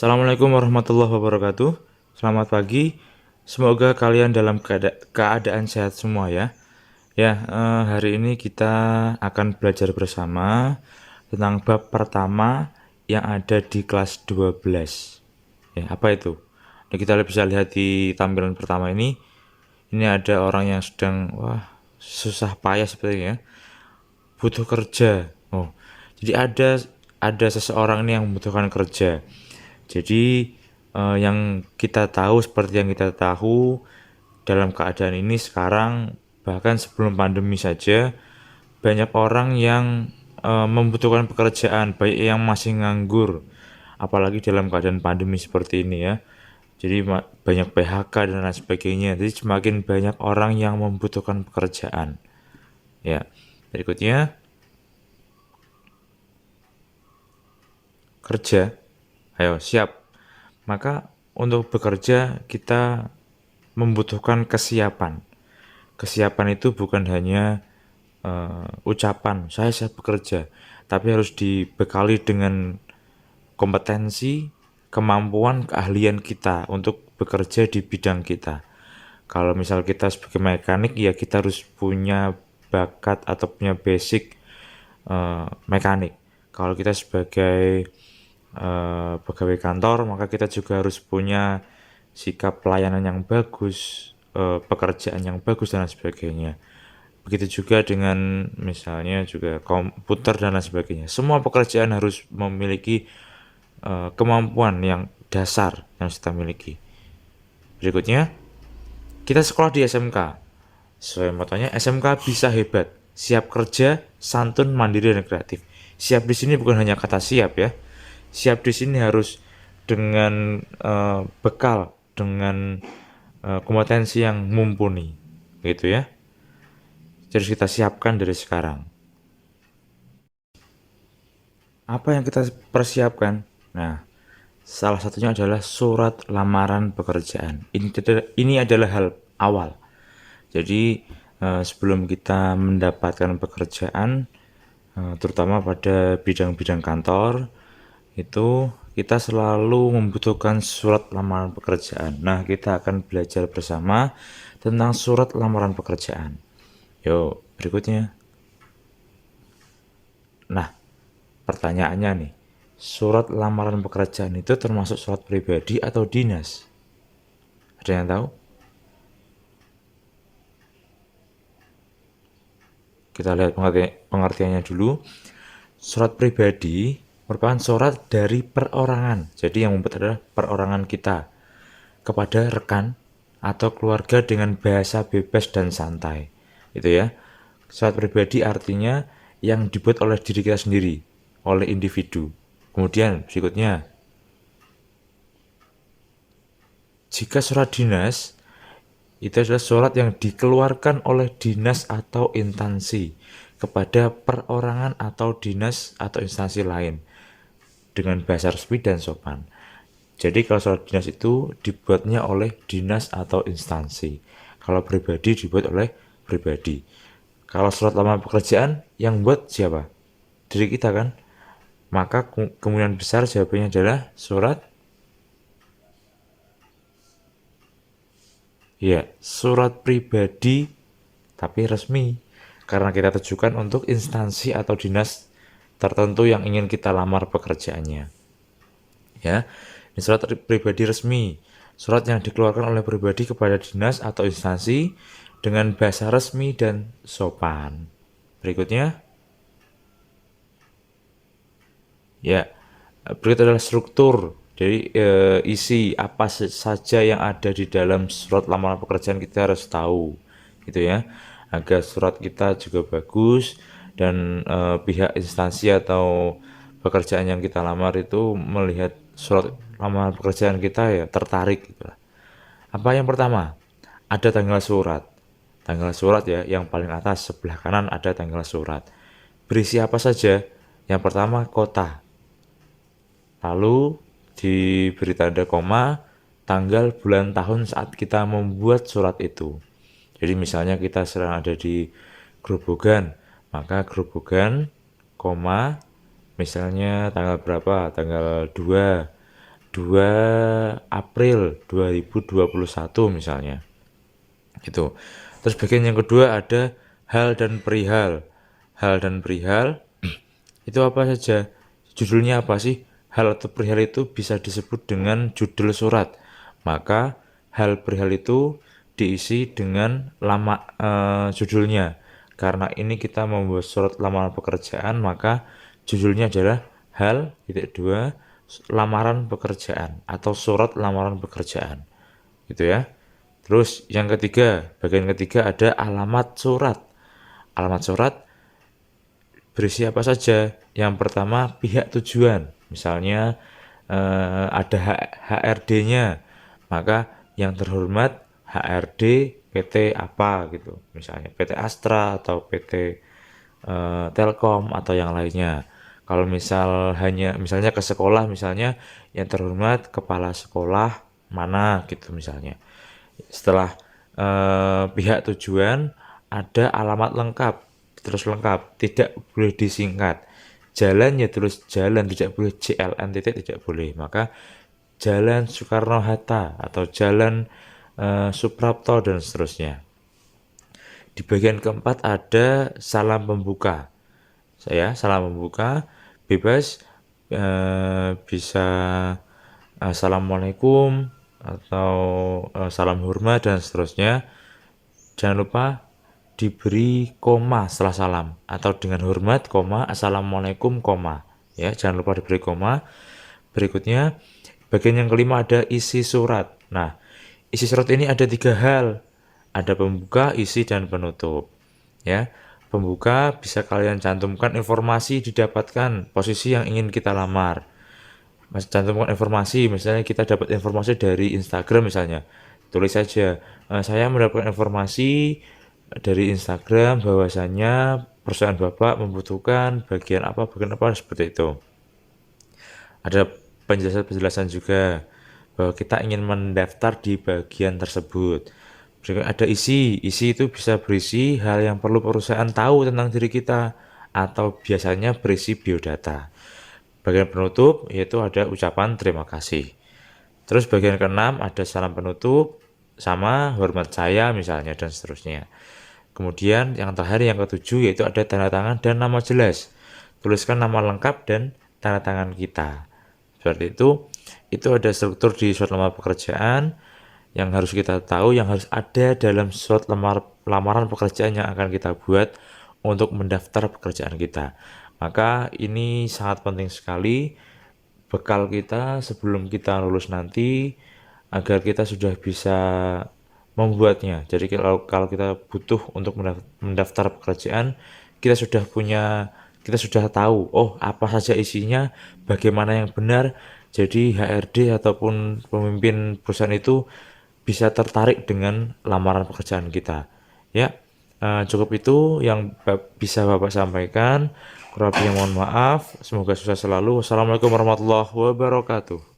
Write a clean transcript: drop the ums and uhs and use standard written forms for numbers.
Assalamualaikum warahmatullahi wabarakatuh. Selamat pagi. Semoga kalian dalam keadaan sehat semua ya. Hari ini kita akan belajar bersama tentang bab pertama yang ada di kelas 12. Ya, apa itu? Nah, kita bisa lihat di tampilan pertama ini. Ini ada orang yang sedang susah payah sepertinya, butuh kerja. Jadi ada seseorang ini yang membutuhkan kerja. Jadi yang kita tahu, seperti yang kita tahu, dalam keadaan ini sekarang, bahkan sebelum pandemi saja, banyak orang yang membutuhkan pekerjaan, baik yang masih nganggur, apalagi dalam keadaan pandemi seperti ini ya. Jadi banyak PHK dan lain sebagainya. Jadi semakin banyak orang yang membutuhkan pekerjaan. Ya, berikutnya kerja. Ayo, siap. Maka untuk bekerja kita membutuhkan kesiapan. Kesiapan itu bukan hanya ucapan saya siap bekerja, tapi harus dibekali dengan kompetensi, kemampuan, keahlian kita untuk bekerja di bidang kita. Kalau misal kita sebagai mekanik, ya kita harus punya bakat atau punya basic mekanik. Kalau kita sebagai pegawai kantor, maka kita juga harus punya sikap pelayanan yang bagus, pekerjaan yang bagus dan lain sebagainya. Begitu juga dengan misalnya juga komputer dan lain sebagainya. Semua pekerjaan harus memiliki kemampuan yang dasar yang kita miliki. Berikutnya, kita sekolah di SMK. Sesuai motonya, SMK bisa hebat, siap kerja, santun, mandiri, dan kreatif. Siap di sini bukan hanya kata siap ya. Siap di sini harus dengan bekal, dengan kompetensi yang mumpuni, gitu ya. Jadi kita siapkan dari sekarang. Apa yang kita persiapkan? Nah, salah satunya adalah surat lamaran pekerjaan. Ini adalah hal awal. Jadi sebelum kita mendapatkan pekerjaan, terutama pada bidang-bidang kantor, itu kita selalu membutuhkan surat lamaran pekerjaan. Nah, kita akan belajar bersama tentang surat lamaran pekerjaan. Yuk, berikutnya. Nah, pertanyaannya nih, surat lamaran pekerjaan itu termasuk surat pribadi atau dinas? Ada yang tahu? Kita lihat pengertiannya dulu. Surat pribadi merupakan surat dari perorangan. Jadi yang membuat adalah perorangan kita kepada rekan atau keluarga dengan bahasa bebas dan santai. Itu ya. Surat pribadi artinya yang dibuat oleh diri kita sendiri, oleh individu. Kemudian berikutnya, jika surat dinas, itu adalah surat yang dikeluarkan oleh dinas atau instansi kepada perorangan atau dinas atau instansi lain dengan bahasa resmi dan sopan. Jadi kalau surat dinas itu dibuatnya oleh dinas atau instansi. Kalau pribadi dibuat oleh pribadi. Kalau surat lamaran pekerjaan yang buat siapa? Diri kita kan? Maka kemungkinan besar jawabannya adalah surat pribadi tapi resmi, karena kita tujukan untuk instansi atau dinas tertentu yang ingin kita lamar pekerjaannya. Ya, ini surat pribadi resmi, surat yang dikeluarkan oleh pribadi kepada dinas atau instansi dengan bahasa resmi dan sopan. Berikutnya, berikut adalah struktur. Jadi isi apa saja yang ada di dalam surat lamaran pekerjaan kita harus tahu, gitu ya, agar surat kita juga bagus dan pihak instansi atau pekerjaan yang kita lamar itu melihat surat lamaran pekerjaan kita ya tertarik gitu. Apa yang pertama? Ada tanggal surat. Tanggal surat ya, yang paling atas sebelah kanan ada tanggal surat. Berisi apa saja? Yang pertama kota. Lalu diberi tanda koma, tanggal, bulan, tahun saat kita membuat surat itu. Jadi misalnya kita sedang ada di Grobogan, maka Grobogan, koma, misalnya tanggal berapa? Tanggal 2 2 April 2021 misalnya. Gitu. Terus bagian yang kedua ada hal dan perihal. Hal dan perihal itu apa saja? Judulnya apa sih? Hal atau perihal itu bisa disebut dengan judul surat. Maka hal perihal itu diisi dengan judulnya. Karena ini kita membuat surat lamaran pekerjaan, maka judulnya adalah hal titik dua lamaran pekerjaan atau surat lamaran pekerjaan. Gitu ya. Terus yang ketiga, bagian ketiga ada alamat surat. Alamat surat berisi apa saja? Yang pertama pihak tujuan, misalnya ada HRD-nya, maka yang terhormat HRD PT apa gitu, misalnya PT Astra atau PT Telkom atau yang lainnya. Kalau misalnya ke sekolah, misalnya yang terhormat kepala sekolah mana gitu misalnya. Setelah pihak tujuan ada alamat lengkap, terus lengkap, tidak boleh disingkat. Jalan ya terus jalan, tidak boleh JLN titik, tidak boleh. Maka Jalan Soekarno-Hatta atau Jalan Suprapto dan seterusnya. Di bagian keempat ada salam pembuka. Salam pembuka bebas, bisa assalamualaikum atau salam hormat dan seterusnya. Jangan lupa diberi koma setelah salam atau dengan hormat koma assalamualaikum koma, ya jangan lupa diberi koma. Berikutnya bagian yang kelima ada isi surat. Nah, isi surat ini ada 3 hal, ada pembuka, isi, dan penutup. Ya, pembuka bisa kalian cantumkan informasi didapatkan posisi yang ingin kita lamar. Mas cantumkan informasi, misalnya kita dapat informasi dari Instagram misalnya, tulis saja saya mendapatkan informasi dari Instagram bahwasanya perusahaan Bapak membutuhkan bagian apa seperti itu. Ada penjelasan-penjelasan juga bahwa kita ingin mendaftar di bagian tersebut. Ada isi itu bisa berisi hal yang perlu perusahaan tahu tentang diri kita atau biasanya berisi biodata. Bagian penutup yaitu ada ucapan terima kasih. Terus bagian keenam ada salam penutup sama hormat saya misalnya dan seterusnya. Kemudian yang terakhir yang ketujuh yaitu ada tanda tangan dan nama jelas. Tuliskan nama lengkap dan tanda tangan kita. Seperti itu ada struktur di surat lamaran pekerjaan yang harus kita tahu, yang harus ada dalam surat lamaran pekerjaan yang akan kita buat untuk mendaftar pekerjaan kita. Maka ini sangat penting sekali bekal kita sebelum kita lulus nanti agar kita sudah bisa membuatnya. Jadi kalau kita butuh untuk mendaftar pekerjaan, kita sudah tahu, oh apa saja isinya, bagaimana yang benar. Jadi HRD ataupun pemimpin perusahaan itu bisa tertarik dengan lamaran pekerjaan kita. Ya, cukup itu yang bisa Bapak sampaikan. Kurang lebihnya mohon maaf. Semoga sukses selalu. Wassalamualaikum warahmatullahi wabarakatuh.